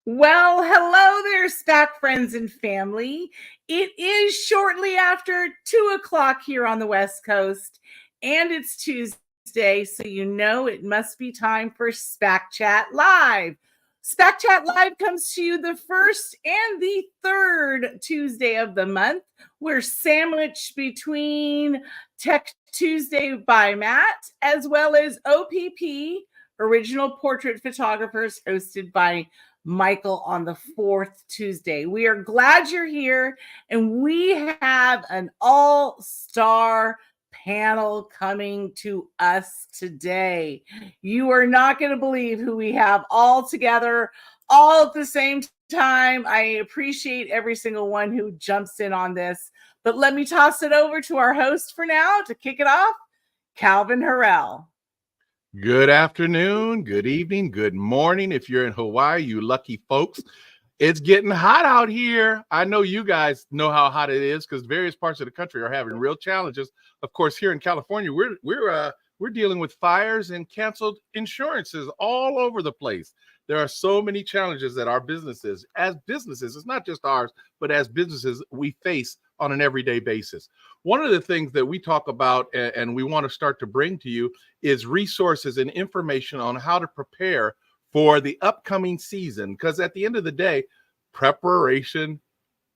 Well, hello there, SPAC friends and family. It is shortly after 2 o'clock here on the West Coast, and it's Tuesday, so you know it must be time for SPAC Chat Live. SPAC Chat Live comes to you the first and the third Tuesday of the month. We're sandwiched between Tech Tuesday by Matt, as well as OPP, Original Portrait Photographers, hosted by Michael on the fourth Tuesday. We are glad you're here, and we have an all-star panel coming to us today. You are not going to believe who we have all together, all at the same time. I appreciate every single one who jumps in on this, but let me toss it over to our host for now to kick it off, Calvin Harrell. Good afternoon, good evening, good morning. If you're in Hawaii, you lucky folks. It's getting hot out here. I know you guys know how hot it is because various parts of the country are having real challenges. Of course, here in California, we're dealing with fires and canceled insurances all over the place. There are so many challenges that our businesses, as businesses, it's not just ours, but as businesses, we face on an everyday basis. One of the things that we talk about and we want to start to bring to you is resources and information on how to prepare for the upcoming season. Because at the end of the day, preparation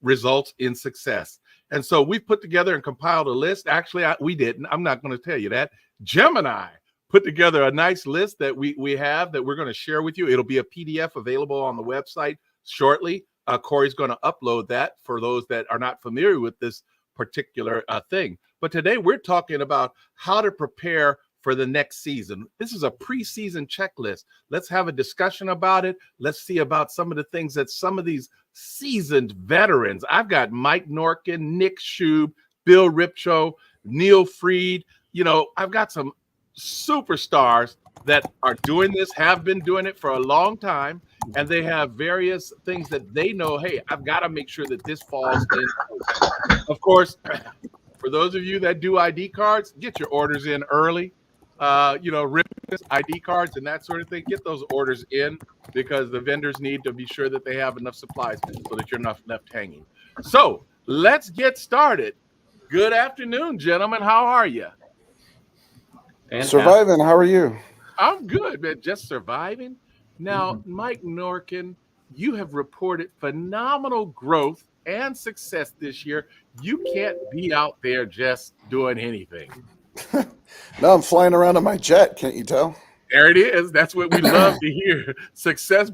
results in success. And so we've put together and compiled a list. Actually, we didn't. I'm not going to tell you that. Gemini put together a nice list that we have that we're going to share with you. It'll be a PDF available on the website shortly. Corey's going to upload that for those that are not familiar with this particular thing. But today we're talking about how to prepare for the next season. This is a preseason checklist. Let's have a discussion about it. Let's see about some of the things that some of these seasoned veterans, I've got Mike Norkin, Nick Shube, Bill Ripcho, Neil Freed. You know, I've got some superstars that are doing this, have been doing it for a long time, and they have various things that they know, hey, I've got to make sure that this falls in. Of course, for those of you that do ID cards, get your orders in early. Ribbons, ID cards, and that sort of thing. Get those orders in because the vendors need to be sure that they have enough supplies so that you're not left hanging. So let's get started. Good afternoon, gentlemen. How are you? Surviving. How are you? I'm good, man. Just surviving. Now, Mike Norkin, you have reported phenomenal growth and success this year. You can't be out there just doing anything. No, I'm flying around in my jet. Can't you tell? There it is. That's what we love to hear. Success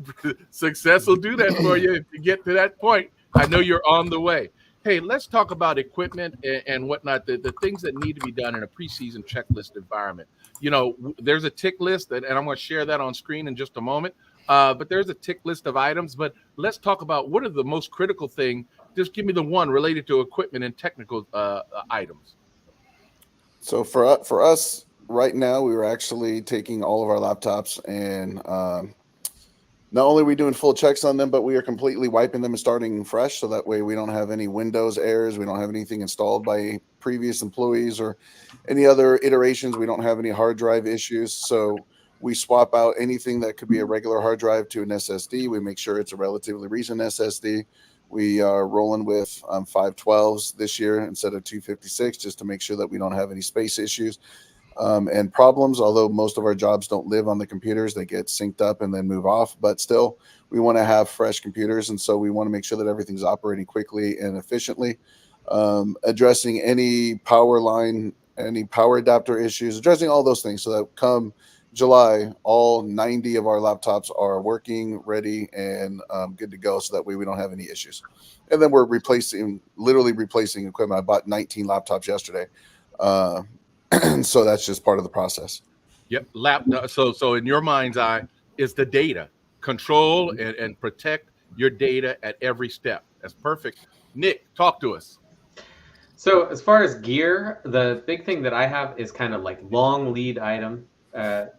will do that for you if you get to that point. I know you're on the way. Hey, let's talk about equipment and whatnot, the things that need to be done in a preseason checklist environment. You know, there's a tick list, and I'm going to share that on screen in just a moment. But there's a tick list of items. But let's talk about what are the most critical thing. Just give me the one related to equipment and technical items. So for us right now, we were actually taking all of our laptops and not only are we doing full checks on them, but we are completely wiping them and starting fresh. So that way we don't have any Windows errors. We don't have anything installed by previous employees or any other iterations. We don't have any hard drive issues. So we swap out anything that could be a regular hard drive to an SSD. We make sure it's a relatively recent SSD. We are rolling with 512s this year instead of 256 just to make sure that we don't have any space issues and problems. Although most of our jobs don't live on the computers, they get synced up and then move off. But still, we want to have fresh computers. And so we want to make sure that everything's operating quickly and efficiently, addressing any power line, any power adapter issues, addressing all those things so that come July, all 90 of our laptops are working, ready, and good to go. So that way we don't have any issues. And then we're literally replacing equipment. I bought 19 laptops yesterday. So that's just part of the process. Yep. So in your mind's eye is the data. Control and protect your data at every step. That's perfect. Nick, talk to us. So as far as gear, the big thing that I have is kind of like long lead item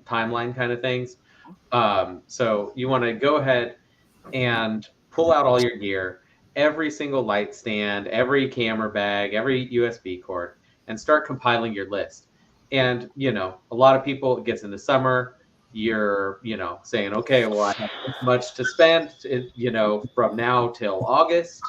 timeline kind of things. So you want to go ahead and pull out all your gear, every single light stand, every camera bag, every USB cord, and start compiling your list. And, you know, a lot of people, it gets into summer, you're, saying, okay, well, I have this much to spend, from now till August.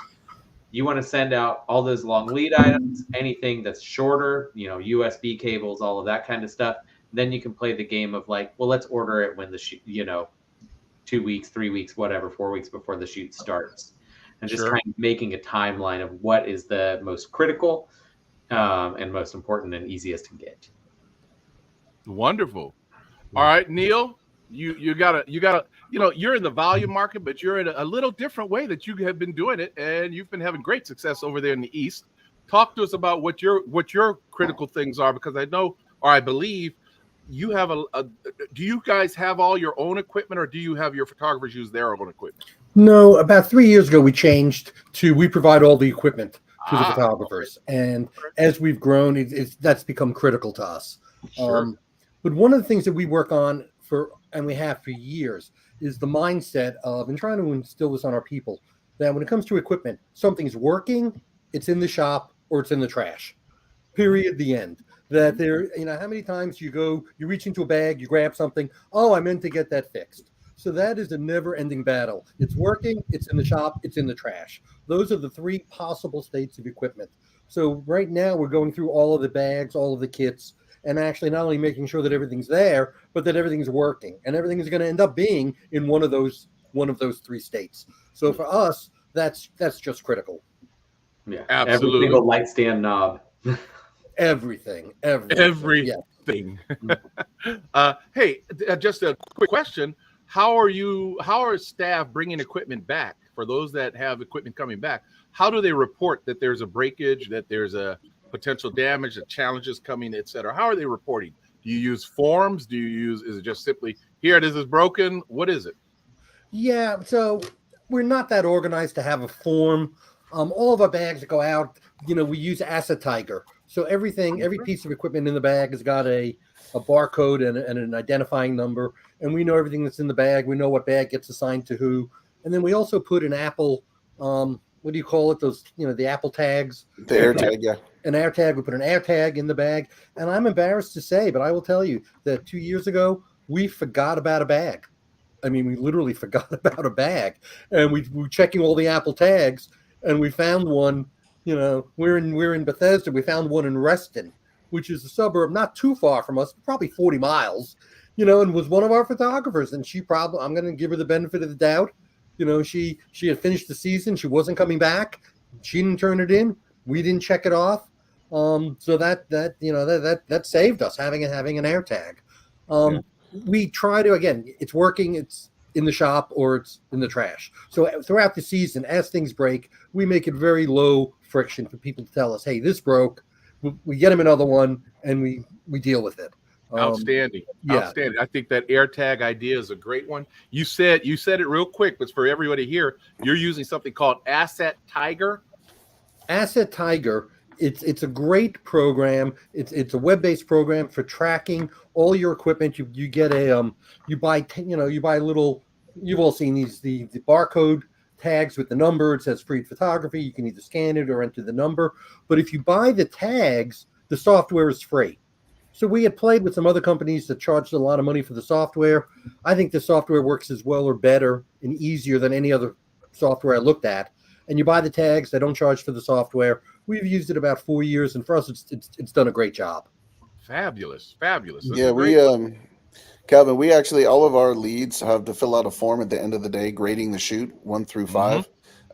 You want to send out all those long lead items, anything that's shorter, USB cables, all of that kind of stuff. Then you can play the game of like, well, let's order it when the shoot, 2 weeks, 3 weeks, whatever, 4 weeks before the shoot starts, and just kind of making a timeline of what is the most critical and most important and easiest to get. Wonderful. All right, Neil, you gotta, you're in the volume market, but you're in a little different way that you have been doing it, and you've been having great success over there in the East. Talk to us about what your critical things are, because I know, or I believe, you have do you guys have all your own equipment, or do you have your photographers use their own equipment? No, about 3 years ago, we changed to we provide all the equipment to the photographers. Okay. And as we've grown, that's become critical to us. Sure. But one of the things that we work on and we have for years, is the mindset of, and trying to instill this on our people, that when it comes to equipment, something's working, it's in the shop, or it's in the trash. Period. The end. That how many times you reach into a bag, you grab something, oh, I meant to get that fixed. So that is a never-ending battle. It's working, it's in the shop, it's in the trash. Those are the three possible states of equipment. So right now we're going through all of the bags, all of the kits, and actually not only making sure that everything's there, but that everything's working. And everything is going to end up being in one of those three states. So for us, that's just critical. Yeah, absolutely. Every single light stand knob. Everything. Yeah. Hey, just a quick question. How are staff bringing equipment back? For those that have equipment coming back, how do they report that there's a breakage, that there's a potential damage, that challenges coming, et cetera? How are they reporting? Do you use forms? Is it just simply, here, this is broken? What is it? Yeah, so we're not that organized to have a form. All of our bags that go out, we use Asset Tiger. So every piece of equipment in the bag has got a barcode and an identifying number, and we know everything that's in the bag. We know what bag gets assigned to who, and then we also put an Apple, what do you call it? Those, the Apple tags. The air tag, yeah. An air tag. We put an air tag in the bag, and I'm embarrassed to say, but I will tell you that 2 years ago we forgot about a bag. I mean, we literally forgot about a bag, and we were checking all the Apple tags, and we found one. We're in Bethesda. We found one in Reston, which is a suburb not too far from us, probably 40 miles, and was one of our photographers. And I'm going to give her the benefit of the doubt. She had finished the season. She wasn't coming back. She didn't turn it in. We didn't check it off. So that saved us having an air tag. We try to, again, it's working. It's in the shop or it's in the trash. So throughout the season, as things break, we make it very low friction for people to tell us, hey, this broke. We get them another one, and we deal with it. Outstanding. Yeah. Outstanding. I think that air tag idea is a great one. You said it real quick, but for everybody here, you're using something called Asset Tiger. Asset Tiger. It's a great program. It's a web-based program for tracking all your equipment. You get you buy little. You've all seen these the barcode tags with the number. It says free photography. You can either scan it or enter the number. But if you buy the tags, the software is free. So we had played with some other companies that charged a lot of money for the software. I think the software works as well or better and easier than any other software I looked at. And you buy the tags. They don't charge for the software. We've used it about 4 years, and for us, it's done a great job. Fabulous. Yeah, Calvin, we actually, all of our leads have to fill out a form at the end of the day, grading the shoot 1 through 5.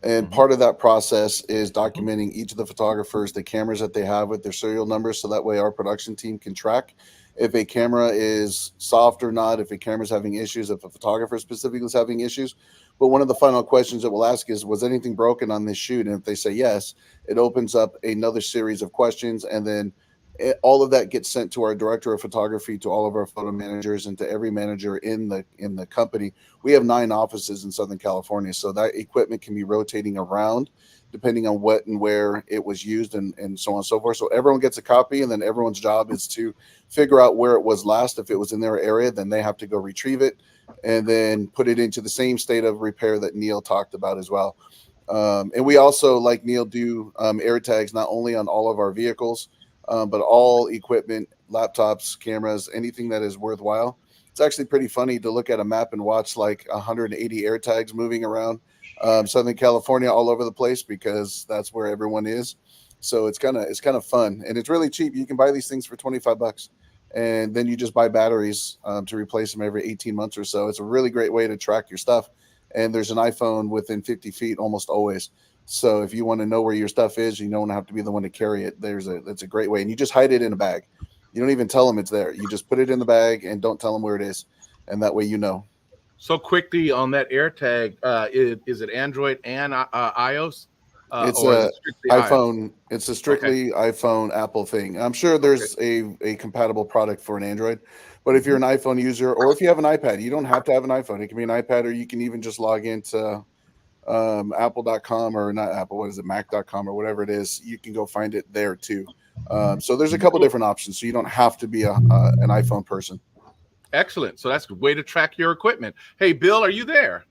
And part of that process is documenting each of the photographers, the cameras that they have with their serial numbers. So that way our production team can track if a camera is soft or not, if a camera's having issues, if a photographer specifically is having issues. But one of the final questions that we'll ask is, was anything broken on this shoot? And if they say yes, it opens up another series of questions. And then all of that gets sent to our director of photography, to all of our photo managers, and to every manager in the company. We have 9 offices in Southern California, so that equipment can be rotating around depending on what and where it was used, and so on and so forth. So everyone gets a copy, and then everyone's job is to figure out where it was last. If it was in their area, then they have to go retrieve it and then put it into the same state of repair that Neil talked about as well. And we also, like Neil, do air tags not only on all of our vehicles, but all equipment, laptops, cameras, anything that is worthwhile. It's actually pretty funny to look at a map and watch like 180 air tags moving around Southern California all over the place, because that's where everyone is. So it's kind of fun, and it's really cheap. You can buy these things for $25, and then you just buy batteries to replace them every 18 months or so. It's a really great way to track your stuff. And there's an iPhone within 50 feet almost always. So if you want to know where your stuff is, you don't have to be the one to carry it. That's a great way. And you just hide it in a bag. You don't even tell them it's there. You just put it in the bag and don't tell them where it is. And that way you know. So quickly on that AirTag, is it Android and iOS? It's or a is it strictly iPhone. iOS? It's a strictly iPhone Apple thing. I'm sure there's a compatible product for an Android, but if you're an iPhone user, or if you have an iPad, you don't have to have an iPhone. It can be an iPad, or you can even just log into apple.com, or not Apple, what is it, mac.com, or whatever it is. You can go find it there too. So there's a couple different options, so you don't have to be an iPhone person. Excellent. So that's a way to track your equipment. Hey, Bill, are you there?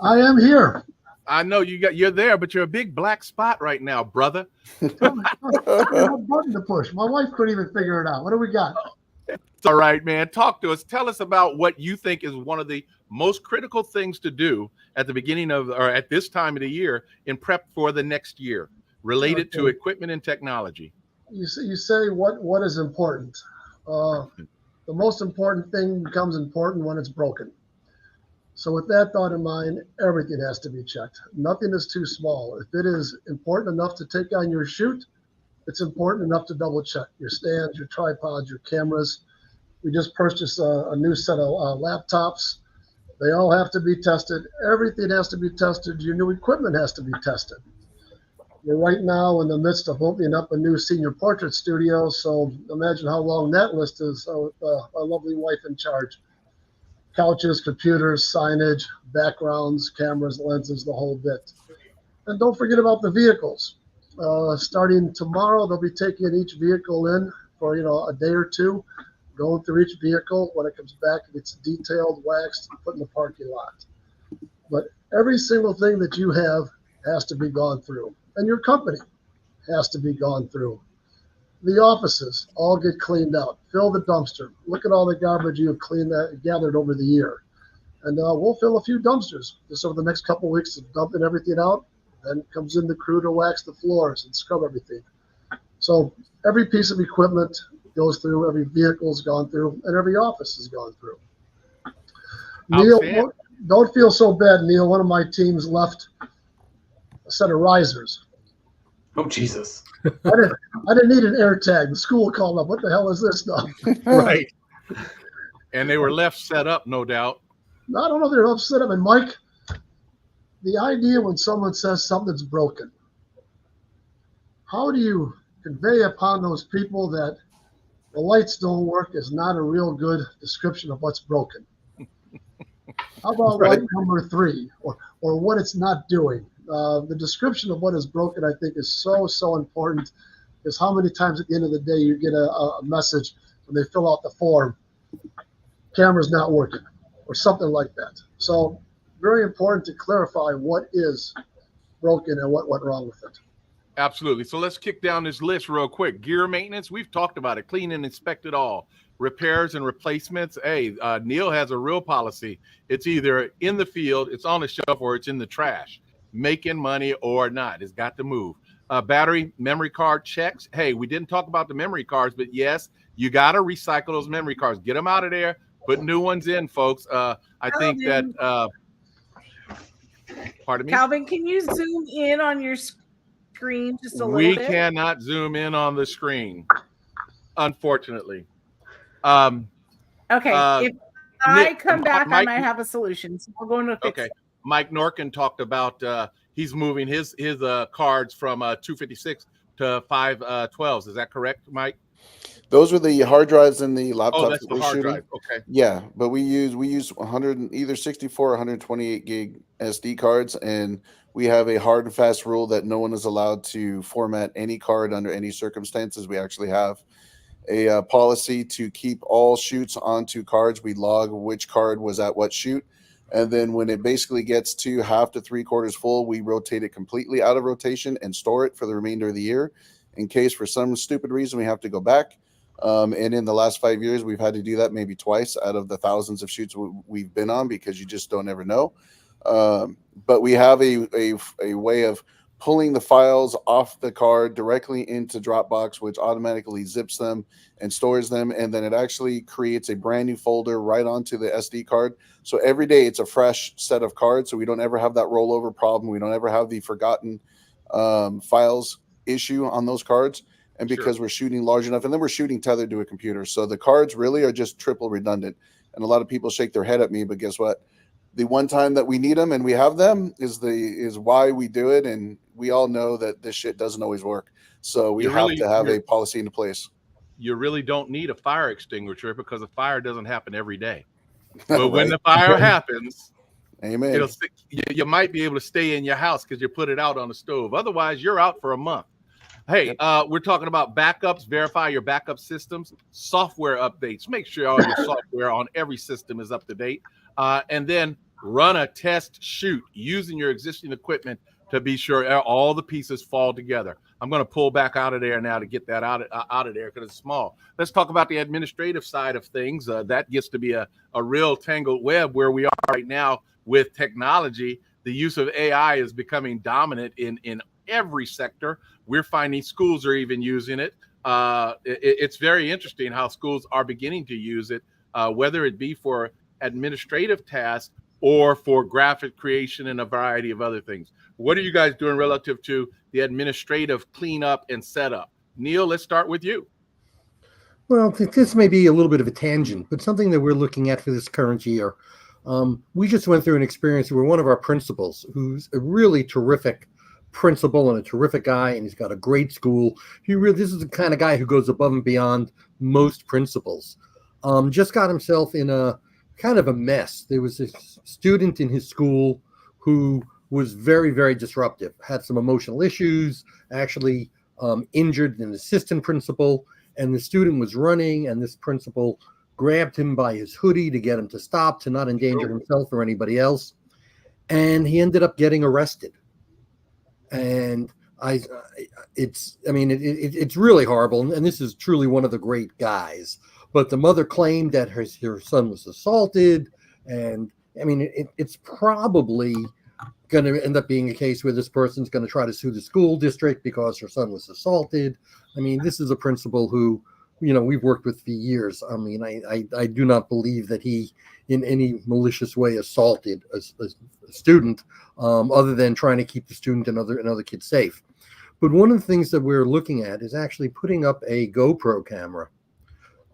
I am here. I know you're there, but you're a big black spot right now, brother. Tell me what button to push. My wife couldn't even figure it out. What do we got? It's all right, man. Talk to us. Tell us about what you think is one of the most critical things to do at the beginning of, or at this time of the year, in prep for the next year, related to equipment and technology. You say what is important. The most important thing becomes important when it's broken. So with that thought in mind, everything has to be checked. Nothing is too small. If it is important enough to take on your shoot, it's important enough to double check your stands, your tripods, your cameras. We just purchased a new set of laptops. They all have to be tested. Everything has to be tested. Your new equipment has to be tested. We're right now in the midst of opening up a new senior portrait studio, so imagine how long that list is with our lovely wife in charge. Couches, computers, signage, backgrounds, cameras, lenses, the whole bit. And don't forget about the vehicles. Starting tomorrow, they'll be taking each vehicle in for a day or two, going through each vehicle. When it comes back, it's detailed, waxed, and put in the parking lot. But every single thing that you have has to be gone through, and your company has to be gone through. The offices all get cleaned out. Fill the dumpster. Look at all the garbage you have gathered over the year. And we'll fill a few dumpsters just over the next couple of weeks of dumping everything out. Then comes in the crew to wax the floors and scrub everything. So every piece of equipment goes through, every vehicle's gone through, and every office has gone through. Neil, don't feel so bad, Neil. One of my teams left a set of risers. Oh, Jesus. I didn't need an air tag. The school called up. What the hell is this stuff? Right. And they were left set up, no doubt. I don't know if they're upset. I mean, Mike, the idea when someone says something's broken, how do you convey upon those people that the lights don't work is not a real good description of what's broken? How about light number 3 or what it's not doing? The description of what is broken, I think, is so important, because how many times at the end of the day you get a message when they fill out the form, camera's not working, or something like that. So very important to clarify what is broken and what went wrong with it. Absolutely. So let's kick down this list real quick. Gear maintenance, we've talked about it. Clean and inspect it all. Repairs and replacements. Hey, Neil has a real policy. It's either in the field, it's on the shelf, or it's in the trash. Making money or not, it's got to move. Battery, memory card checks. Hey, we didn't talk about the memory cards, but yes, you got to recycle those memory cards. Get them out of there. Put new ones in, folks. I think that, pardon me? Calvin, can you zoom in on your screen just a little bit? We cannot zoom in on the screen, unfortunately. Okay, if I come back, Mike, I might have a solution. So we're going to fix it. Mike Norkin talked about he's moving his cards from 256 to 512s. Is that correct, Mike? Those are the hard drives in the laptops. Oh, that's the hard drive. Okay. Yeah, but we use 100, either 64 or 128 gig SD cards, and we have a hard and fast rule that no one is allowed to format any card under any circumstances. We actually have a policy to keep all shoots onto cards. We log which card was at what shoot. And then when it basically gets to half to 3/4 full, we rotate it completely out of rotation and store it for the remainder of the year. In case for some stupid reason we have to go back, And in the last 5 years, we've had to do that maybe twice out of the thousands of shoots we've been on, because you just don't ever know. But we have a way of pulling the files off the card directly into Dropbox, which automatically zips them and stores them. And then it actually creates a brand new folder right onto the SD card. So every day it's a fresh set of cards. So we don't ever have that rollover problem. We don't ever have the forgotten files issue on those cards. And because we're shooting large enough, and then we're shooting tethered to a computer. So the cards really are just triple redundant. And a lot of people shake their head at me, but guess what? The one time that we need them and we have them is why we do it. And we all know that this shit doesn't always work. So we have to have a policy into place. You really don't need a fire extinguisher, because a fire doesn't happen every day. But when the fire happens, amen, you might be able to stay in your house because you put it out on the stove. Otherwise, you're out for a month. Hey, we're talking about backups. Verify your backup systems, software updates. Make sure all your software on every system is up to date. And then run a test shoot using your existing equipment to be sure all the pieces fall together. I'm going to pull back out of there now to get that out of there because it's small. Let's talk about the administrative side of things. That gets to be a real tangled web where we are right now with technology. The use of AI is becoming dominant in every sector. We're finding schools are even using it. It's very interesting how schools are beginning to use it, whether it be for administrative tasks or for graphic creation and a variety of other things. What are you guys doing relative to the administrative cleanup and setup? Neil, let's start with you. Well, this may be a little bit of a tangent, but something that we're looking at for this current year. We just went through an experience where one of our principals, who's a really terrific principal and a terrific guy, and he's got a great school. This is the kind of guy who goes above and beyond most principals. Just got himself in a kind of a mess. There was a student in his school who was very, very disruptive, had some emotional issues, actually injured an assistant principal, and the student was running, and this principal grabbed him by his hoodie to get him to stop, to not endanger himself or anybody else. And he ended up getting arrested. And it's really horrible. And this is truly one of the great guys. But the mother claimed that her son was assaulted. And I mean, it's probably going to end up being a case where this person's going to try to sue the school district because her son was assaulted. I mean, this is a principal who, we've worked with for years. I mean, I do not believe that he in any malicious way assaulted a student, other than trying to keep the student and other kids safe. But one of the things that we're looking at is actually putting up a GoPro camera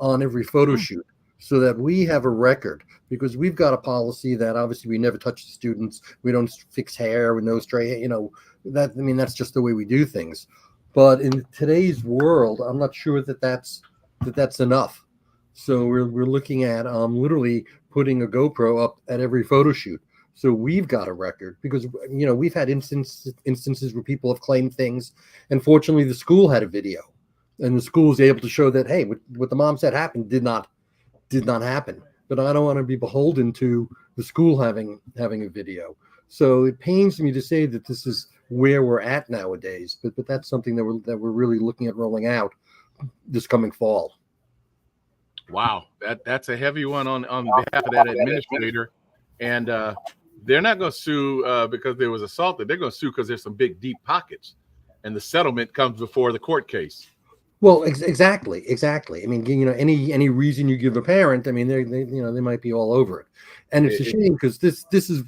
on every photo shoot so that we have a record, because we've got a policy that obviously we never touch the students. We don't fix hair with no stray, that's just the way we do things. But in today's world, I'm not sure that's enough. So we're looking at literally putting a GoPro up at every photo shoot. So we've got a record, because we've had instances where people have claimed things, and fortunately the school had a video, and the school was able to show that, hey, what the mom said happened did not happen. But I don't want to be beholden to the school having a video. So it pains me to say that this is where we're at nowadays, but that's something that we're really looking at rolling out this coming fall. Wow, that's a heavy one on behalf of that administrator, and they're not going to sue because there was assaulted. They're going to sue because there's some big deep pockets, and the settlement comes before the court case. Well, exactly. I mean, any reason you give a parent, I mean, they might be all over it, and it's a shame because this is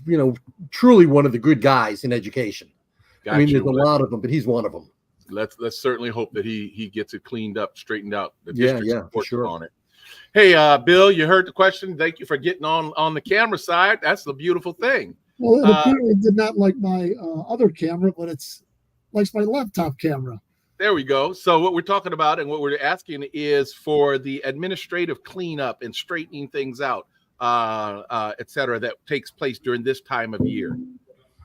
truly one of the good guys in education. I mean, there's a lot of them, but he's one of them. Let's certainly hope that he gets it cleaned up, straightened out. Yeah, for sure. On it. Hey, Bill, you heard the question. Thank you for getting on the camera side. That's the beautiful thing. Well, it apparently did not like my other camera, but likes my laptop camera. There we go. So what we're talking about and what we're asking is for the administrative cleanup and straightening things out, et cetera, that takes place during this time of year.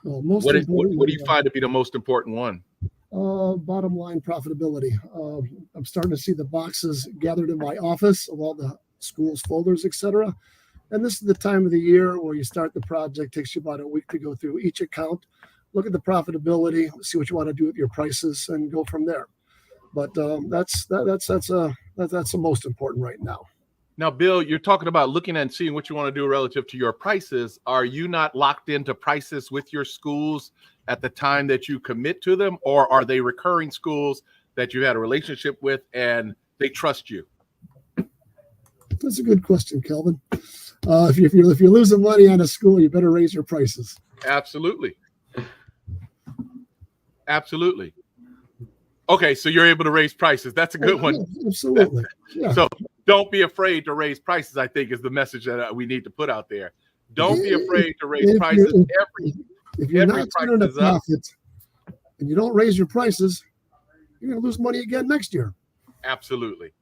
Well, what do you find to be the most important one? Bottom line profitability. I'm starting to see the boxes gathered in my office of all the school's folders, etc. And this is the time of the year where you start the project. Takes you about a week to go through each account, look at the profitability, see what you want to do with your prices, and go from there. But that's That's the most important right now. Now, Bill, you're talking about looking and seeing what you want to do relative to your prices. Are you not locked into prices with your schools at the time that you commit to them, or are they recurring schools that you had a relationship with and they trust you? That's a good question, Kelvin. If you're losing money on a school, you better raise your prices. Absolutely. Absolutely. Okay, so you're able to raise prices. That's a good one. Yeah, absolutely. Yeah. So don't be afraid to raise prices, I think, is the message that we need to put out there. Don't be afraid to raise prices. If you're every not price turning a is up. profit and you don't raise your prices, you're going to lose money again next year. Absolutely.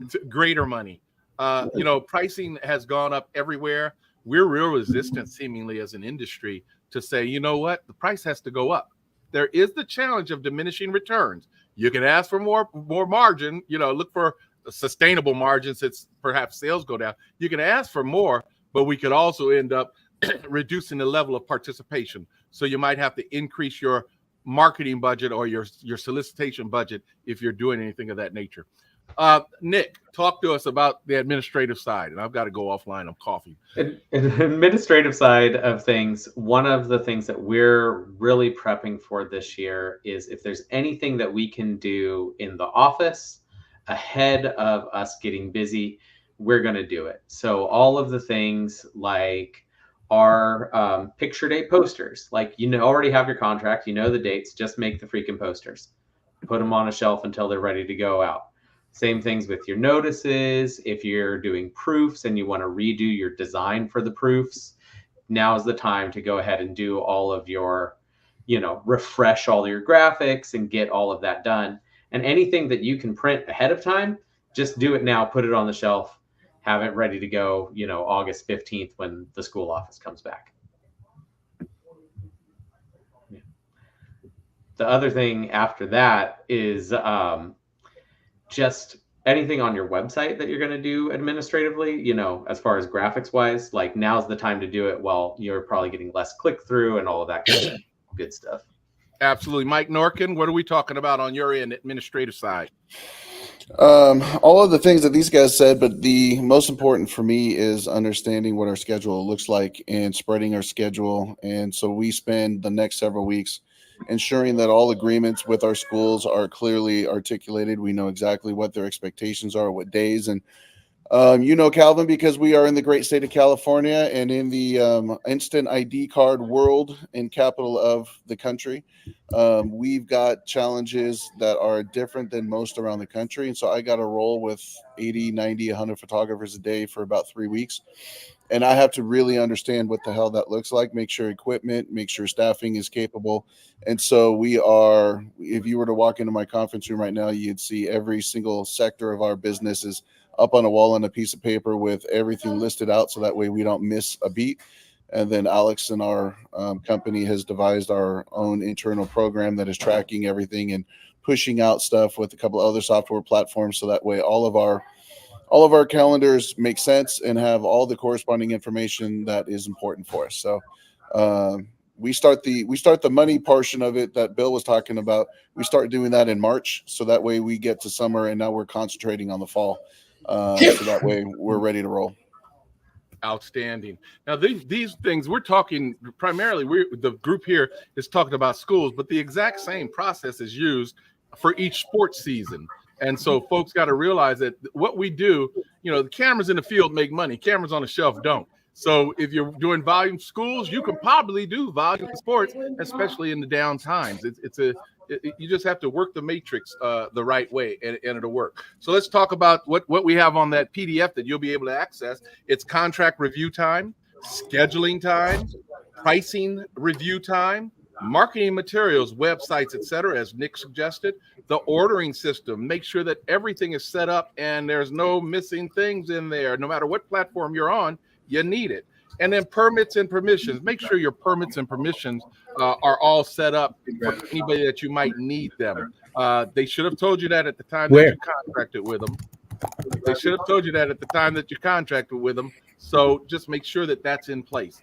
It's greater money. Pricing has gone up everywhere. We're real resistant, seemingly, as an industry to say, you know what, the price has to go up. There is the challenge of diminishing returns. You can ask for more margin, look for a sustainable margin since perhaps sales go down. You can ask for more, but we could also end up reducing the level of participation. So you might have to increase your marketing budget or your solicitation budget if you're doing anything of that nature. Nick, talk to us about the administrative side, and I've got to go offline. I'm coughing. In the administrative side of things, one of the things that we're really prepping for this year is if there's anything that we can do in the office ahead of us getting busy, we're going to do it. So all of the things like our picture day posters, like already have your contract, the dates, just make the freaking posters, put them on a shelf until they're ready to go out. Same things with your notices. If you're doing proofs and you want to redo your design for the proofs, now's the time to go ahead and do all of your, refresh all your graphics and get all of that done. And anything that you can print ahead of time, just do it now, put it on the shelf, have it ready to go, August 15th when the school office comes back. Yeah. The other thing after that is just anything on your website that you're going to do administratively, as far as graphics wise, like now's the time to do it while you're probably getting less click through and all of that kind of good stuff. Absolutely. Mike Norkin, what are we talking about on your end, administrative side? All of the things that these guys said, but the most important for me is understanding what our schedule looks like and spreading our schedule. And so we spend the next several weeks ensuring that all agreements with our schools are clearly articulated. We know exactly what their expectations are, what days. And, Calvin, because we are in the great state of California and in the instant ID card world and capital of the country, we've got challenges that are different than most around the country. And so I got to roll with 80, 90, 100 photographers a day for about 3 weeks. And I have to really understand what the hell that looks like, make sure staffing is capable. And so if you were to walk into my conference room right now, you'd see every single sector of our business is up on a wall on a piece of paper with everything listed out. So that way we don't miss a beat. And then Alex and our company has devised our own internal program that is tracking everything and pushing out stuff with a couple of other software platforms. So that way all of our calendars make sense and have all the corresponding information that is important for us. So we start the money portion of it that Bill was talking about. We start doing that in March. So that way we get to summer and now we're concentrating on the fall. So that way we're ready to roll. Outstanding. Now, these things we're talking primarily, the group here is talking about schools, but the exact same process is used for each sports season. And so folks got to realize that what we do, the cameras in the field make money. Cameras on the shelf don't. So if you're doing volume schools, you can probably do volume sports, especially in the down times. You just have to work the matrix the right way, and it'll work. So let's talk about what we have on that PDF that you'll be able to access. It's contract review time, scheduling time, pricing review time, marketing materials, websites, etc., as Nick suggested, the ordering system, make sure that everything is set up and there's no missing things in there. No matter what platform you're on, you need it. And then permits and permissions, make sure your permits and permissions are all set up for anybody that you might need them. They should have told you that at the time that you contracted with them. They should have told you that at the time that you contracted with them. So just make sure that that's in place.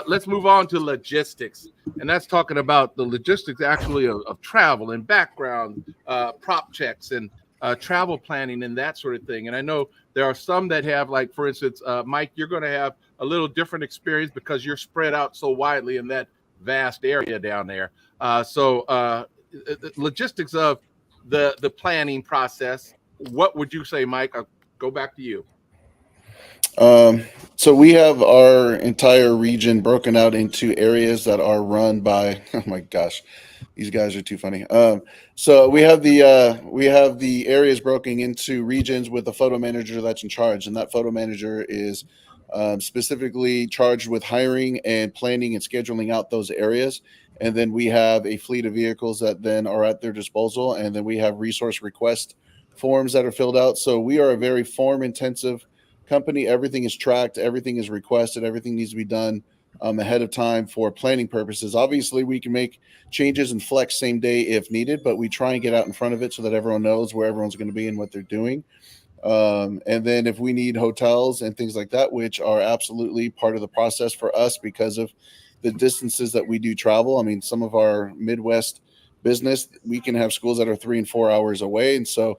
Let's move on to logistics. And that's talking about the logistics actually of travel and background, prop checks and travel planning and that sort of thing. And I know there are some that have, like, for instance, Mike, you're going to have a little different experience because you're spread out so widely in that vast area down there. Logistics of the planning process, what would you say, Mike? I'll go back to you. So we have our entire region broken out into areas that are run by, oh my gosh, these guys are too funny. So we have the areas broken into regions with a photo manager that's in charge, and that photo manager is specifically charged with hiring and planning and scheduling out those areas. And then we have a fleet of vehicles that then are at their disposal, and then we have resource request forms that are filled out. So we are a very form intensive company. Everything is tracked, everything is requested, everything needs to be done ahead of time for planning purposes. Obviously, we can make changes and flex same day if needed, but we try and get out in front of it so that everyone knows where everyone's going to be and what they're doing. And then if we need hotels and things like that, which are absolutely part of the process for us because of the distances that we do travel. I mean, some of our Midwest business, we can have schools that are 3 and 4 hours away. And so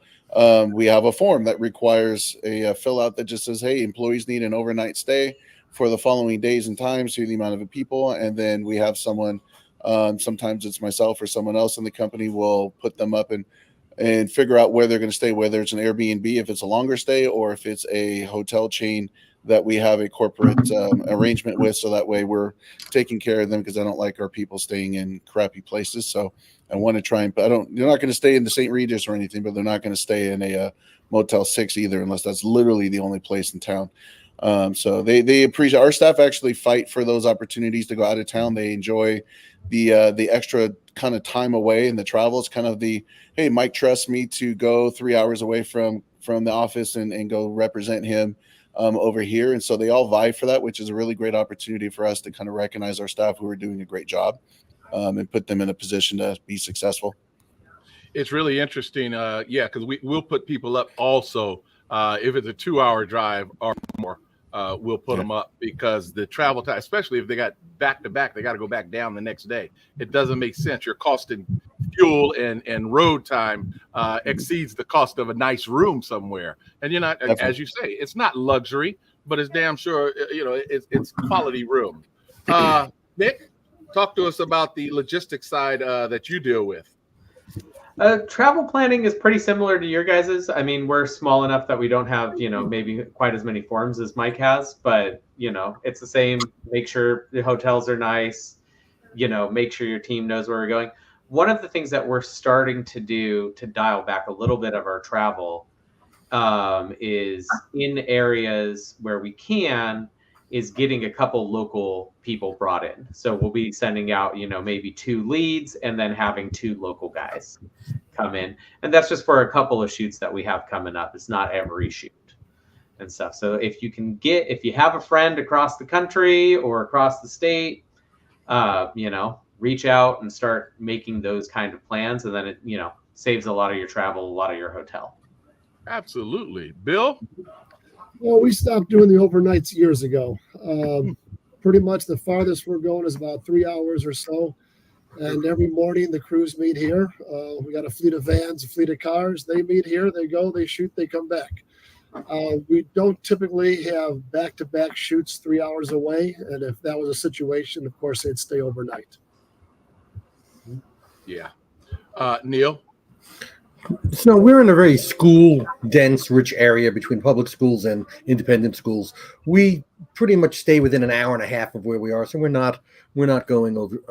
we have a form that requires a fill out that just says, hey, employees need an overnight stay for the following days and times to the amount of people. And then we have someone, sometimes it's myself or someone else in the company will put them up and figure out where they're going to stay, whether it's an Airbnb, if it's a longer stay, or if it's a hotel chain that we have a corporate arrangement with. So that way we're taking care of them, because I don't like our people staying in crappy places. So I want to try and, they're not going to stay in the St. Regis or anything, but they're not going to stay in a Motel 6 either, unless that's literally the only place in town. So they appreciate, our staff actually fight for those opportunities to go out of town. They enjoy the extra kind of time away, and the travel is kind of the, hey, Mike trusts me to go 3 hours away from the office and go represent him over here. And so they all vie for that, which is a really great opportunity for us to kind of recognize our staff who are doing a great job and put them in a position to be successful. It's really interesting. Because we'll put people up also if it's a 2-hour drive or more. We'll put them up because the travel time, especially if they got back to back, they got to go back down the next day. It doesn't make sense. You're costing fuel and road time exceeds the cost of a nice room somewhere. And you're not, definitely, as you say, it's not luxury, but it's damn sure, it's quality room. Nick, talk to us about the logistics side that you deal with. Travel planning is pretty similar to your guys's. I mean, we're small enough that we don't have, maybe quite as many forms as Mike has, but, it's the same. Make sure the hotels are nice, make sure your team knows where we're going. One of the things that we're starting to do to dial back a little bit of our travel is in areas where we can, is getting a couple local people brought in. So we'll be sending out, maybe 2 leads and then having 2 local guys come in. And that's just for a couple of shoots that we have coming up. It's not every shoot and stuff. So if you have a friend across the country or across the state, reach out and start making those kind of plans. And then it, saves a lot of your travel, a lot of your hotel. Absolutely. Bill? Well, we stopped doing the overnights years ago. Pretty much the farthest we're going is about 3 hours or so. And every morning the crews meet here. We got a fleet of vans, a fleet of cars. They meet here, they go, they shoot, they come back. We don't typically have back-to-back shoots 3 hours away. And if that was a situation, of course, they'd stay overnight. Yeah. Neil? So we're in a very school-dense, rich area between public schools and independent schools. We pretty much stay within an hour and a half of where we are, so we're not going over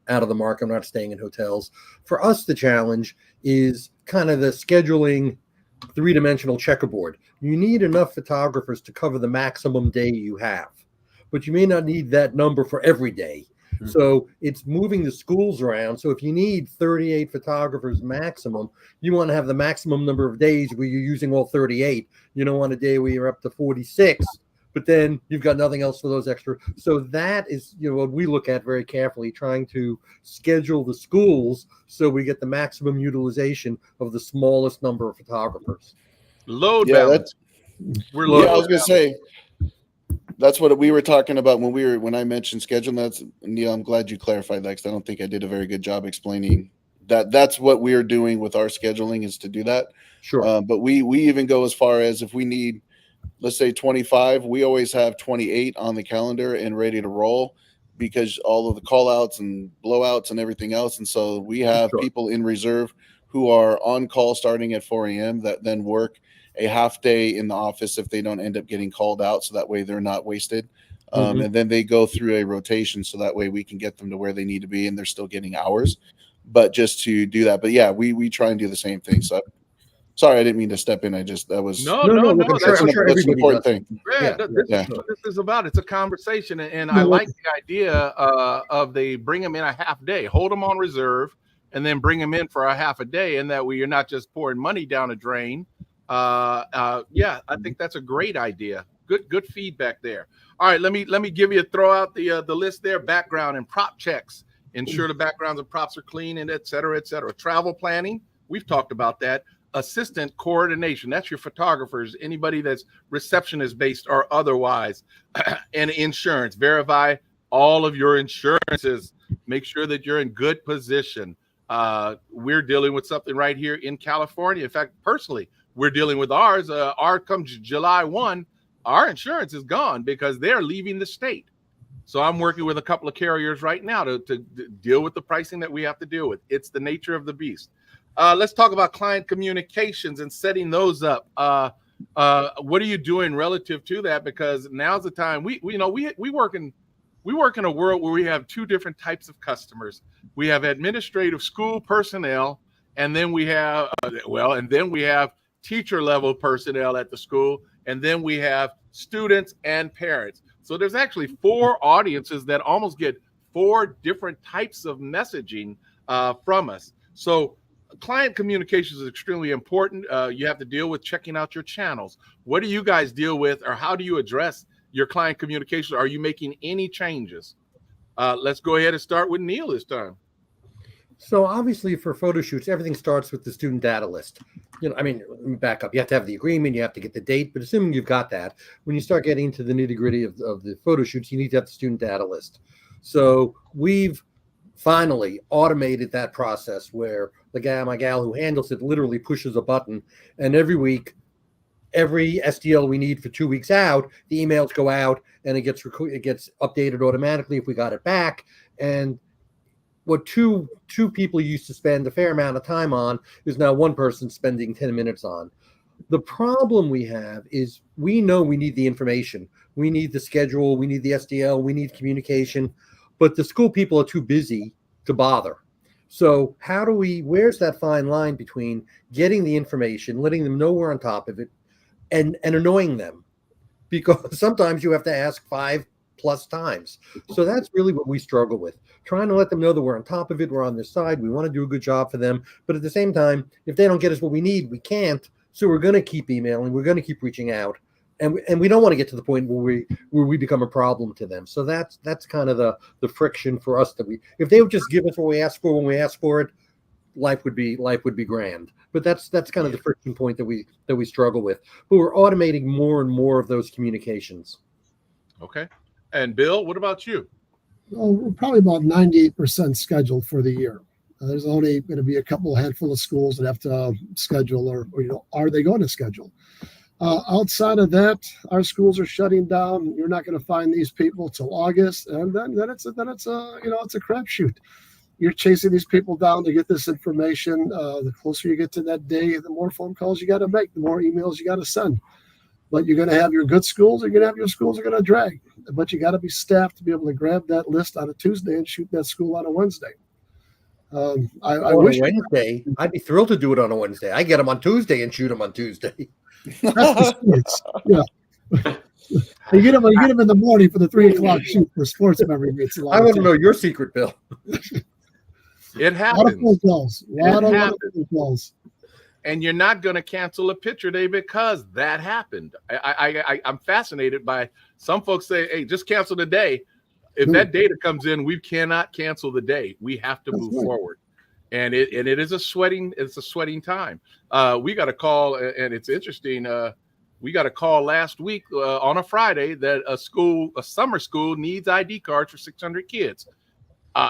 out of the market. I'm not staying in hotels. For us, the challenge is kind of the scheduling, 3-dimensional checkerboard. You need enough photographers to cover the maximum day you have, but you may not need that number for every day. So it's moving the schools around. So if you need 38 photographers maximum, you want to have the maximum number of days where you're using all 38. You don't want a day where you're up to 46, but then you've got nothing else for those extra. So that is, what we look at very carefully, trying to schedule the schools so we get the maximum utilization of the smallest number of photographers. Load balance. I was going to say, that's what we were talking about when I mentioned scheduling. That's, Neil, I'm glad you clarified that, because I don't think I did a very good job explaining that's what we're doing with our scheduling, is to do that. Sure. But we even go as far as, if we need, let's say 25, we always have 28 on the calendar and ready to roll, because all of the call outs and blowouts and everything else. And so we have Sure. people in reserve who are on call starting at 4 a.m. that then work a half day in the office if they don't end up getting called out. So that way they're not wasted. And then they go through a rotation, so that way we can get them to where they need to be and they're still getting hours. But just to do that. But yeah, we try and do the same thing. So sorry, I didn't mean to step in. That was No. Look, I'm that's sure an everybody important does. thing. Yeah, this yeah. is what this is about. It's a conversation, and I like the idea of they bring them in a half day, hold them on reserve, and then bring them in for a half a day, and that way you're not just pouring money down a drain. Yeah, I think that's a great idea. Good feedback there. All right, let me throw out the list there. Background and prop checks. Ensure the backgrounds and props are clean, and et cetera, et cetera. Travel planning. We've talked about that. Assistant coordination. That's your photographers, anybody that's receptionist based or otherwise. And insurance. Verify all of your insurances. Make sure that you're in good position. We're dealing with something right here in California. In fact, personally, we're dealing with ours. Our comes July 1, our insurance is gone because they're leaving the state. So I'm working with a couple of carriers right now to deal with the pricing that we have to deal with. It's the nature of the beast. Let's talk about client communications and setting those up. What are you doing relative to that? Because now's the time. We work in a world where we have two different types of customers. We have administrative school personnel, and then we have teacher level personnel at the school, and then we have students and parents. So there's actually 4 audiences that almost get 4 different types of messaging from us. So client communications is extremely important. You have to deal with checking out your channels. What do you guys deal with, or how do you address your client communications? Are you making any changes? Let's go ahead and start with Neil this time. So obviously for photo shoots, everything starts with the student data list. Let me back up. You have to have the agreement, you have to get the date, but assuming you've got that, when you start getting into the nitty gritty of the photo shoots, you need to have the student data list. So we've finally automated that process where my gal who handles it literally pushes a button, and every week, every SDL we need for 2 weeks out, the emails go out and it gets updated automatically if we got it back. And what two people used to spend a fair amount of time on is now one person spending 10 minutes on. The problem we have is we know we need the information. We need the schedule. We need the SDL. We need communication. But the school people are too busy to bother. So where's that fine line between getting the information, letting them know we're on top of it, and annoying them? Because sometimes you have to ask 5+ times. So that's really what we struggle with. Trying to let them know that we're on top of it, we're on their side, we want to do a good job for them. But at the same time, if they don't get us what we need, we can't. So we're going to keep emailing, we're going to keep reaching out. And we don't want to get to the point where we become a problem to them. So that's kind of the friction for us, if they would just give us what we ask for when we ask for it, life would be grand. But that's kind of the friction point that we struggle with. But we're automating more and more of those communications. Okay. And Bill, what about you? Well, we're probably about 98% scheduled for the year. There's only going to be a handful of schools that have to schedule, or are they going to schedule? Outside of that, our schools are shutting down. You're not going to find these people till August, and then it's a crapshoot. You're chasing these people down to get this information. The closer you get to that day, the more phone calls you got to make, the more emails you got to send. But you're going to have your good schools, you're going to have your schools are going to drag. But you got to be staffed to be able to grab that list on a Tuesday and shoot that school on a Wednesday. I wish Wednesday. I'd be thrilled to do it on a Wednesday. I get them on Tuesday and shoot them on Tuesday. That's sports. Yeah. You get them in the morning for the 3 o'clock shoot for sports memory meets. I want to know your secret, Bill. It happens. A lot of phone calls. A lot of phone calls. And you're not going to cancel a picture day because that happened. I'm fascinated by some folks say, hey, just cancel the day. If that data comes in, we cannot cancel the day. We have to move forward. And it is a sweating time. We got a call, and it's interesting. We got a call last week on a Friday that a summer school needs ID cards for 600 kids.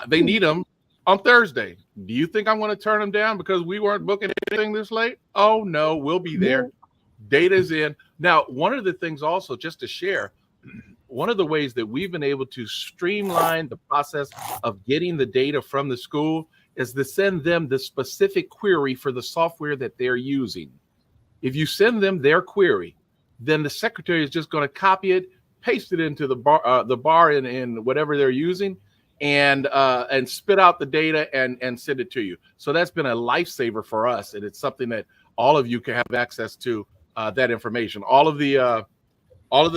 They need them on Thursday. Do you think I'm going to turn them down because we weren't booking anything this late? Oh, no, we'll be there. Data's in. Now, one of the things also, just to share, one of the ways that we've been able to streamline the process of getting the data from the school is to send them the specific query for the software that they're using. If you send them their query, then the secretary is just going to copy it, paste it into the bar in whatever they're using, and spit out the data and send it to you. So that's been a lifesaver for us, and it's something that all of you can have access to that information. All of the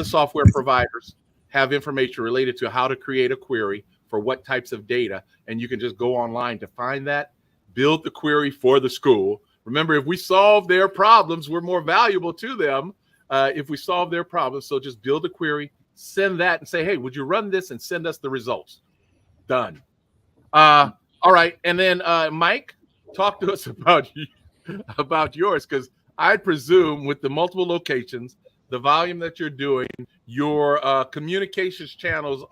software providers have information related to how to create a query for what types of data, and you can just go online to find that, build the query for the school. Remember, if we solve their problems, we're more valuable to them if we solve their problems. So just build a query, send that, and say, hey, would you run this and send us the results? Done. All right. And then, Mike, talk to us about yours, because I presume with the multiple locations, the volume that you're doing, your communications channels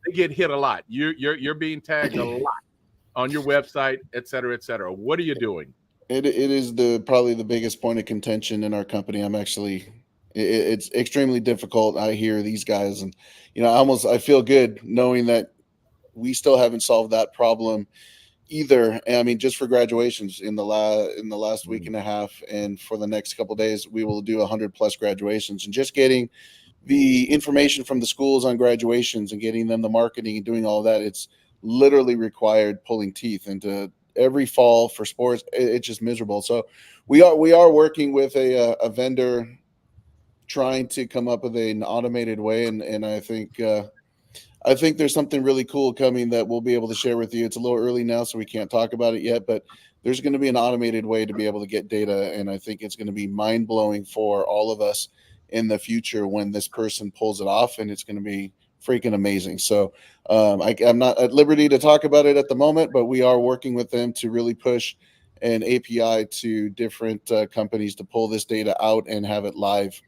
they get hit a lot. You're being tagged a lot on your website, et cetera, et cetera. What are you doing? It is probably the biggest point of contention in our company. It's extremely difficult. I hear these guys, and I feel good knowing that we still haven't solved that problem either. I mean, just for graduations in the last week and a half, and for the next couple of days, we will do 100+ graduations, and just getting the information from the schools on graduations and getting them the marketing and doing all of that, it's literally required pulling teeth into every fall for sports. It's just miserable. So we are working with a vendor trying to come up with an automated way, and I think there's something really cool coming that we'll be able to share with you. It's a little early now, so we can't talk about it yet, but there's going to be an automated way to be able to get data, and I think it's going to be mind-blowing for all of us in the future when this person pulls it off, and it's going to be freaking amazing. So I'm not at liberty to talk about it at the moment, but we are working with them to really push an API to different companies to pull this data out and have it live.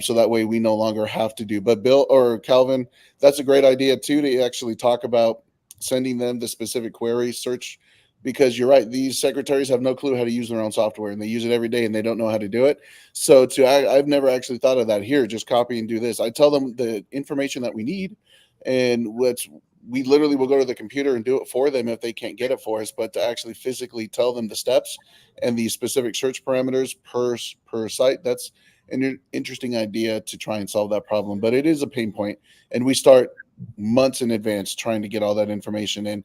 So that way we no longer have to do. But Bill or Calvin, that's a great idea too, to actually talk about sending them the specific query search, because you're right, these secretaries have no clue how to use their own software, and they use it every day and they don't know how to do it. So I've never actually thought of that. Here, just copy and do this. I tell them the information that we need, and we literally will go to the computer and do it for them if they can't get it for us. But to actually physically tell them the steps and the specific search parameters per site, that's an interesting idea to try and solve that problem. But it is a pain point, and we start months in advance trying to get all that information in.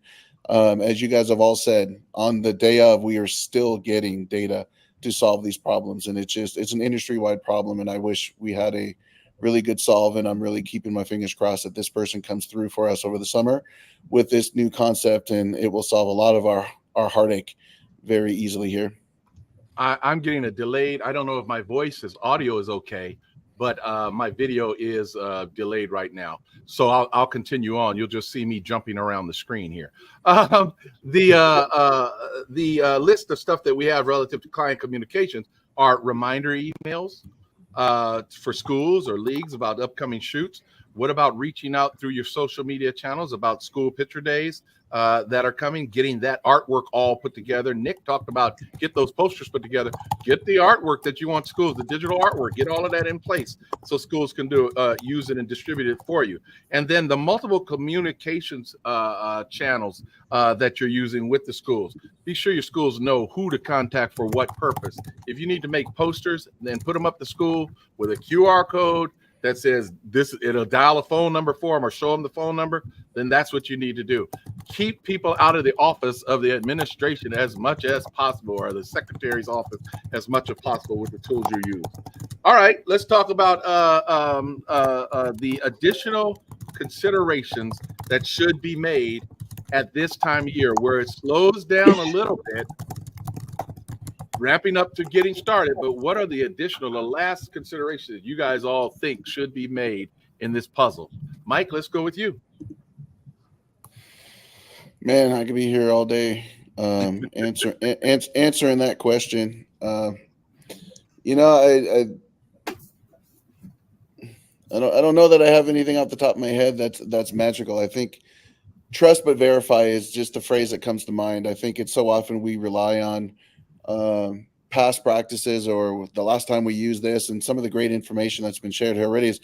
As you guys have all said, on the day of, we are still getting data to solve these problems, and it's an industry-wide problem, and I wish we had a really good solve, and I'm really keeping my fingers crossed that this person comes through for us over the summer with this new concept, and it will solve a lot of our heartache very easily here. I'm getting a delayed. I don't know if my audio is okay, but my video is delayed right now. So I'll continue on. You'll just see me jumping around the screen here. The list of stuff that we have relative to client communications are reminder emails for schools or leagues about upcoming shoots. What about reaching out through your social media channels about school picture days that are coming, getting that artwork all put together? Nick talked about get those posters put together, get the artwork that you want schools, the digital artwork, get all of that in place so schools can use it and distribute it for you. And then the multiple communications channels that you're using with the schools. Be sure your schools know who to contact for what purpose. If you need to make posters, then put them up to school with a QR code that says this, it'll dial a phone number for them or show them the phone number, then that's what you need to do. Keep people out of the office of the administration as much as possible, or the secretary's office as much as possible with the tools you use. All right, let's talk about the additional considerations that should be made at this time of year, where it slows down a little bit, ramping up to getting started. But what are the last considerations you guys all think should be made in this puzzle? Mike, let's go with you. Man, I could be here all day answering that question. I don't know that I have anything off the top of my head that's magical. I think trust but verify is just a phrase that comes to mind. I think it's so often we rely on past practices or the last time we used this, and some of the great information that's been shared here already is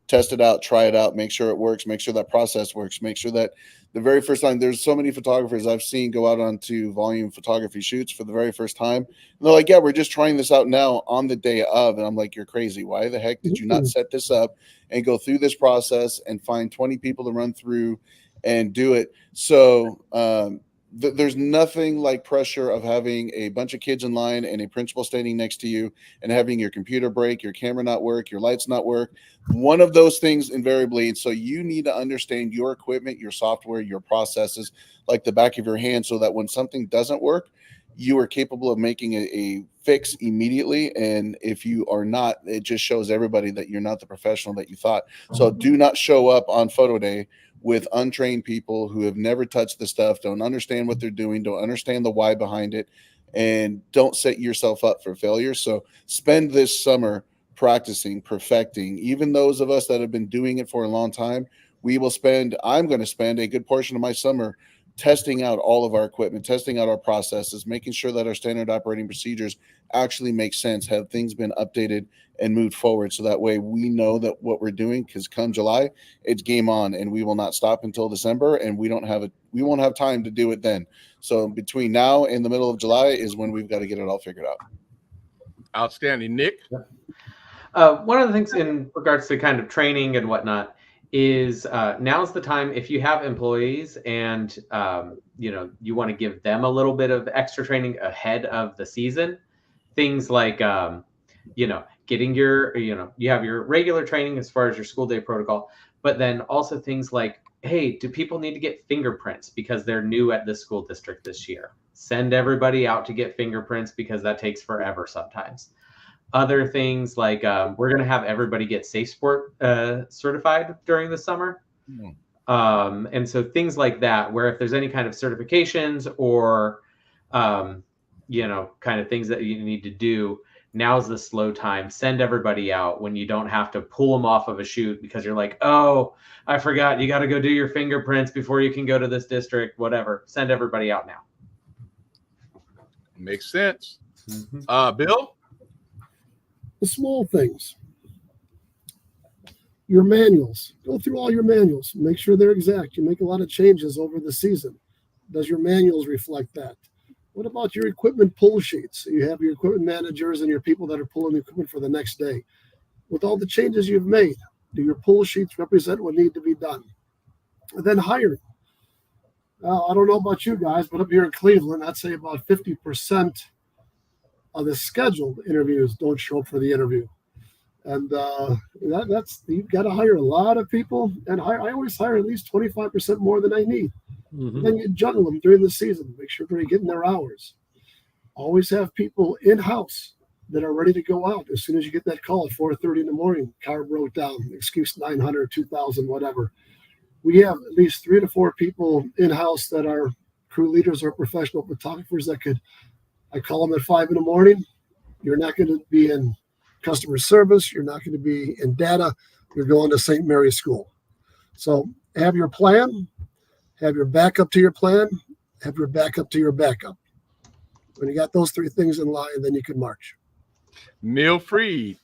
test it out, try it out, make sure it works, make sure that process works, make sure that the very first time. There's so many photographers I've seen go out onto volume photography shoots for the very first time, and they're like, yeah, we're just trying this out now on the day of. And I'm like, you're crazy. Why the heck did you not set this up and go through this process and find 20 people to run through and do it? So there's nothing like pressure of having a bunch of kids in line and a principal standing next to you and having your computer break, your camera not work, your lights not work. One of those things invariably. And so you need to understand your equipment, your software, your processes like the back of your hand, so that when something doesn't work, you are capable of making a fix immediately. And if you are not, it just shows everybody that you're not the professional that you thought. So do not show up on photo day with untrained people who have never touched the stuff, don't understand what they're doing, don't understand the why behind it, and don't set yourself up for failure. So spend this summer practicing, perfecting. Even those of us that have been doing it for a long time, I'm going to spend a good portion of my summer testing out all of our equipment, testing out our processes, making sure that our standard operating procedures actually make sense, have things been updated and moved forward. So that way we know that what we're doing, because come July, it's game on, and we will not stop until December, and we won't have time to do it then. So between now and the middle of July is when we've got to get it all figured out. Outstanding. Nick? One of the things in regards to kind of training and whatnot is now's the time, if you have employees and you want to give them a little bit of extra training ahead of the season, things like getting your you have your regular training as far as your school day protocol, but then also things like, hey, do people need to get fingerprints because they're new at this school district this year? Send everybody out to get fingerprints, because that takes forever sometimes. Other things like we're going to have everybody get Safe Sport certified during the summer. And so things like that, where if there's any kind of certifications or, kind of things that you need to do, now's the slow time. Send everybody out when you don't have to pull them off of a shoot because you're like, oh, I forgot. You got to go do your fingerprints before you can go to this district, whatever. Send everybody out now. Makes sense. Bill? The small things. Your manuals. Go through all your manuals. Make sure they're exact. You make a lot of changes over the season. Does your manuals reflect that? What about your equipment pull sheets? You have your equipment managers and your people that are pulling the equipment for the next day. With all the changes you've made, do your pull sheets represent what needs to be done? And then hiring. I don't know about you guys, but up here in Cleveland, I'd say about 50% of the scheduled interviews don't show up for the interview. And that's you've got to hire a lot of people, and I always hire at least 25% more than I need. Then you juggle them during the season, make sure they're getting their hours. Always have people in-house that are ready to go out as soon as you get that call at 4:30 in the morning. Car broke down, excuse 900, 2,000, whatever. We have at least 3 to 4 people in-house that are crew leaders or professional photographers that I call them at 5 in the morning. You're not going to be in customer service. You're not going to be in data. You're going to St. Mary's School. So have your plan, have your backup to your plan, have your backup to your backup. When you got those 3 things in line, then you can march. Neil Freed.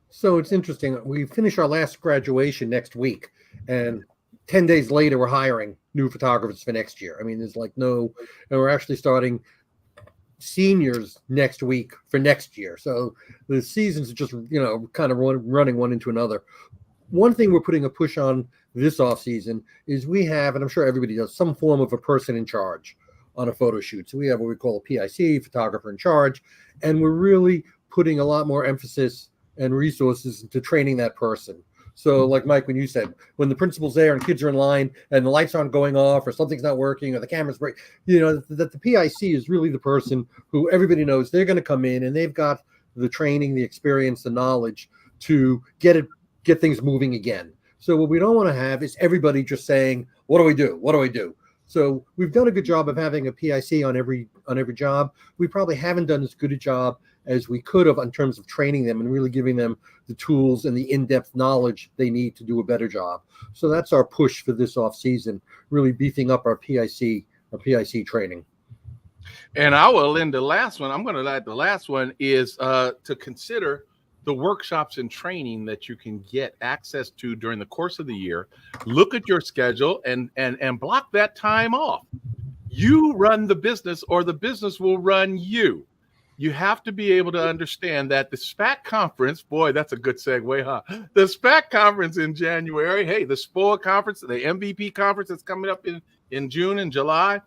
So it's interesting. We finish our last graduation next week, and 10 days later, we're hiring new photographers for next year. I mean, there's and we're actually starting seniors next week for next year. So the seasons are just, kind of running one into another. One thing we're putting a push on this off season is we have, and I'm sure everybody does, some form of a person in charge on a photo shoot. So we have what we call a PIC, photographer in charge, and we're really putting a lot more emphasis and resources into training that person. So like Mike, when you said, when the principal's there and kids are in line and the lights aren't going off or something's not working or the camera's break, that the PIC is really the person who everybody knows they're going to come in and they've got the training, the experience, the knowledge to get things moving again. So what we don't want to have is everybody just saying, what do we do? What do we do? So we've done a good job of having a PIC on every job. We probably haven't done as good a job as we could have in terms of training them and really giving them the tools and the in-depth knowledge they need to do a better job. So that's our push for this off season, really beefing up our PIC training. And I will end the last one. I'm going to add the last one is to consider the workshops and training that you can get access to during the course of the year. Look at your schedule and block that time off. You run the business or the business will run you. You have to be able to understand that the SPAC conference, boy, that's a good segue, huh? The SPAC conference in January, hey, the SPOA conference, the MVP conference that's coming up in June and July,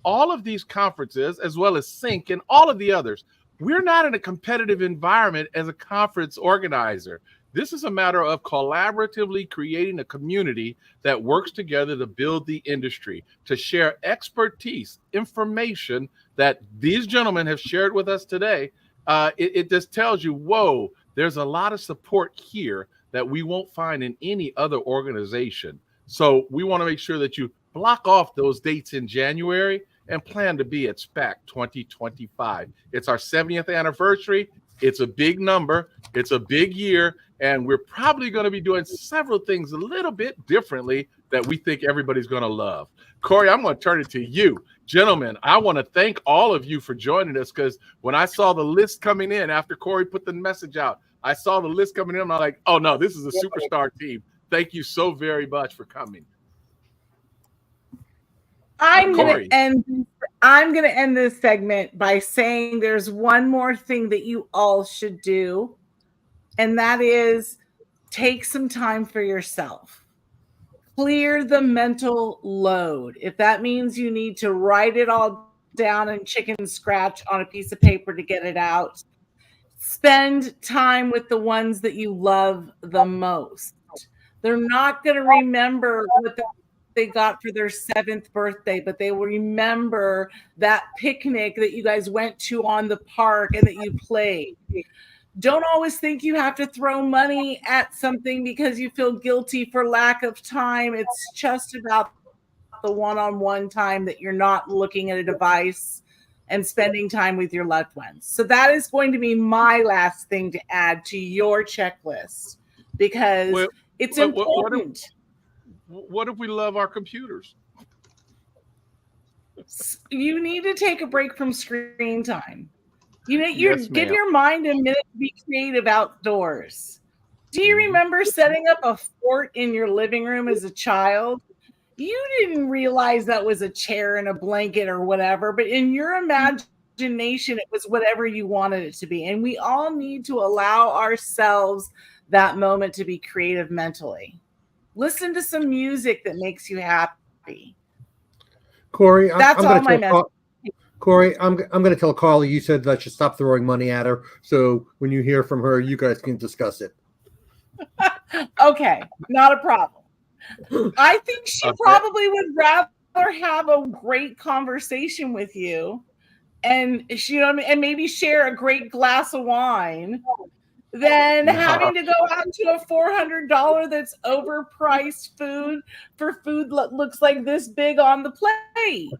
all of these conferences, as well as Sync and all of the others, we're not in a competitive environment as a conference organizer. This is a matter of collaboratively creating a community that works together to build the industry, to share expertise, information that these gentlemen have shared with us today. It just tells you, whoa, there's a lot of support here that we won't find in any other organization. So we want to make sure that you block off those dates in January and plan to be at SPAC 2025. It's our 70th anniversary. It's a big number. It's a big year. And we're probably going to be doing several things a little bit differently that we think everybody's going to love. Corey, I'm going to turn it to you. Gentlemen, I want to thank all of you for joining us, because when I saw the list coming in after Corey put the message out, I saw the list coming in. I'm like, oh, no, this is a superstar team. Thank you so very much for coming. I'm going to end this segment by saying there's one more thing that you all should do, and that is take some time for yourself. Clear the mental load. If that means you need to write it all down and chicken scratch on a piece of paper to get it out, spend time with the ones that you love the most. They're not going to remember what they got for their 7th birthday, but they will remember that picnic that you guys went to on the park and that you played. Don't always think you have to throw money at something because you feel guilty for lack of time. It's just about the one-on-one time that you're not looking at a device and spending time with your loved ones. So that is going to be my last thing to add to your checklist, because it's important. What if we love our computers? You need to take a break from screen time. Yes, give your mind a minute to be creative outdoors. Do you remember setting up a fort in your living room as a child? You didn't realize that was a chair and a blanket or whatever, but in your imagination, it was whatever you wanted it to be. And we all need to allow ourselves that moment to be creative mentally. Listen to some music that makes you happy. Corey, that's all my message. Corey, I'm going to tell Carly you said that you stop throwing money at her. So when you hear from her, you guys can discuss it. Okay, not a problem. I think she probably would rather have a great conversation with you, and and maybe share a great glass of wine, than having to go out to a $400 that's overpriced food for food that looks like this big on the plate.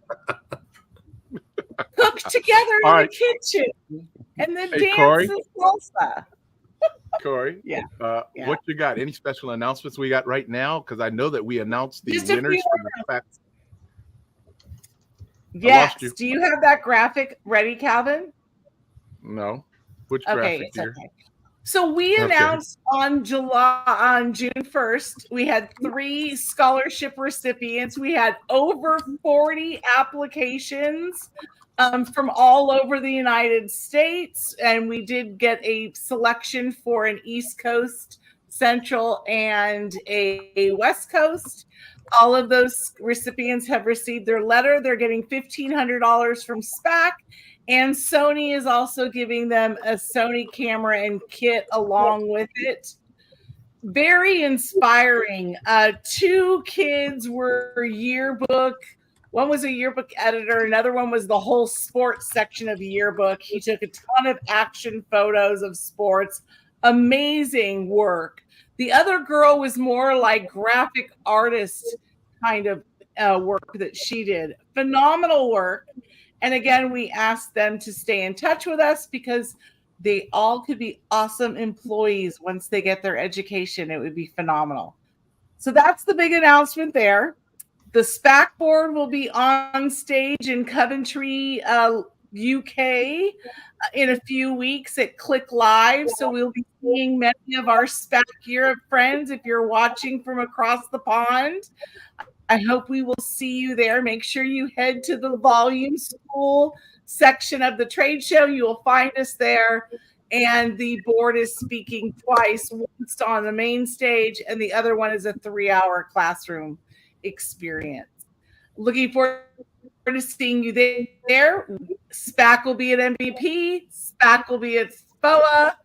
Cooked together in the kitchen and then dance the salsa. Corey, yeah. What you got? Any special announcements we got right now? Because I know that we announced the winners for the SPAC. Yes. Do you have that graphic ready, Calvin? No. Which graphic here? Okay. So we announced on June 1st, we had 3 scholarship recipients. We had over 40 applications from all over the United States. And we did get a selection for an East Coast, Central, and a West Coast. All of those recipients have received their letter. They're getting $1,500 from SPAC. And Sony is also giving them a Sony camera and kit along with it. Very inspiring. 2 kids were yearbook. One was a yearbook editor. Another one was the whole sports section of the yearbook. He took a ton of action photos of sports. Amazing work. The other girl was more like graphic artist kind of work that she did. Phenomenal work. And again, we asked them to stay in touch with us because They all could be awesome employees once they get their education. It would be phenomenal. So that's the big announcement there. The SPAC board will be on stage in Coventry, UK in a few weeks at Click Live. So we'll be seeing many of our SPAC Europe friends. If you're watching from across the pond, I hope we will see you there. Make sure you head to the Volume School section of the trade show. You will find us there. And the board is speaking twice, once on the main stage, and the other one is a 3-hour classroom experience. Looking forward to seeing you there. SPAC will be at MVP. SPAC will be at SPOA.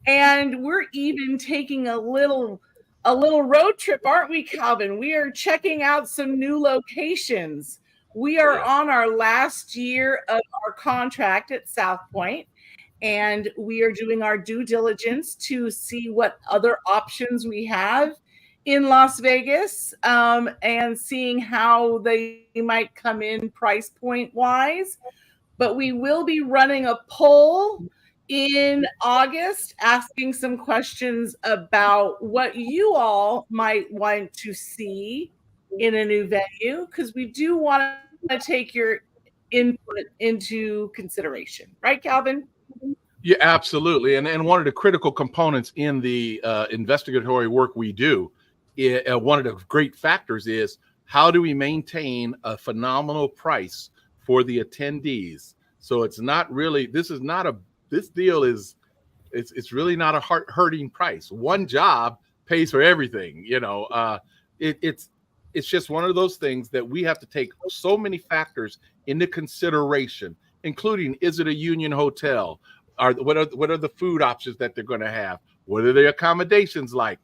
And we're even taking a little road trip, aren't we, Calvin? We are checking out some new locations. We are on our last year of our contract at South Point, and we are doing our due diligence to see what other options we have in Las Vegas, and seeing how they might come in price point wise. But we will be running a poll in August, asking some questions about what you all might want to see in a new venue, because we do want to take your input into consideration. Right, Calvin? Yeah, absolutely. And one of the critical components in the investigatory work we do, one of the great factors is how do we maintain a phenomenal price for the attendees? So it's not really, this deal is, it's really not a hurting price. One job pays for everything, it's just one of those things that we have to take so many factors into consideration, including, is it a union hotel? What are the food options that they're going to have? What are the accommodations like?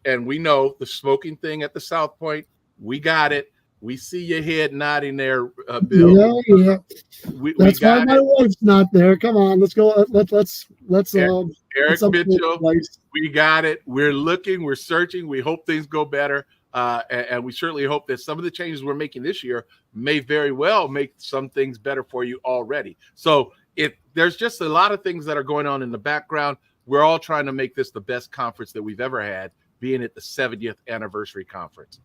And we know the smoking thing at the South Point. We got it. We see your head nodding there, Bill. Yeah. That's we why my wife's not there. Come on, let's go. Let's Eric Mitchell. We got it. We're looking. We're searching. We hope things go better. And we certainly hope that some of the changes we're making this year may very well make some things better for you already. So there's just a lot of things that are going on in the background. We're all trying to make this the best conference that we've ever had, being at the 70th anniversary conference.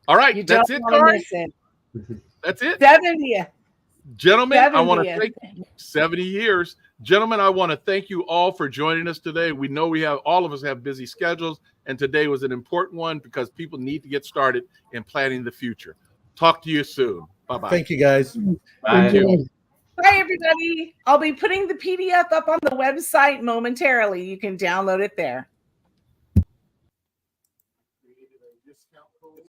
All right, that's it, Corey. That's it. 70. Gentlemen, 70. I want to thank 70 years. Gentlemen, I want to thank you all for joining us today. We know all of us have busy schedules, and today was an important one because people need to get started in planning the future. Talk to you soon. Bye-bye. Thank you, guys. Bye. Bye, everybody. I'll be putting the PDF up on the website momentarily. You can download it there.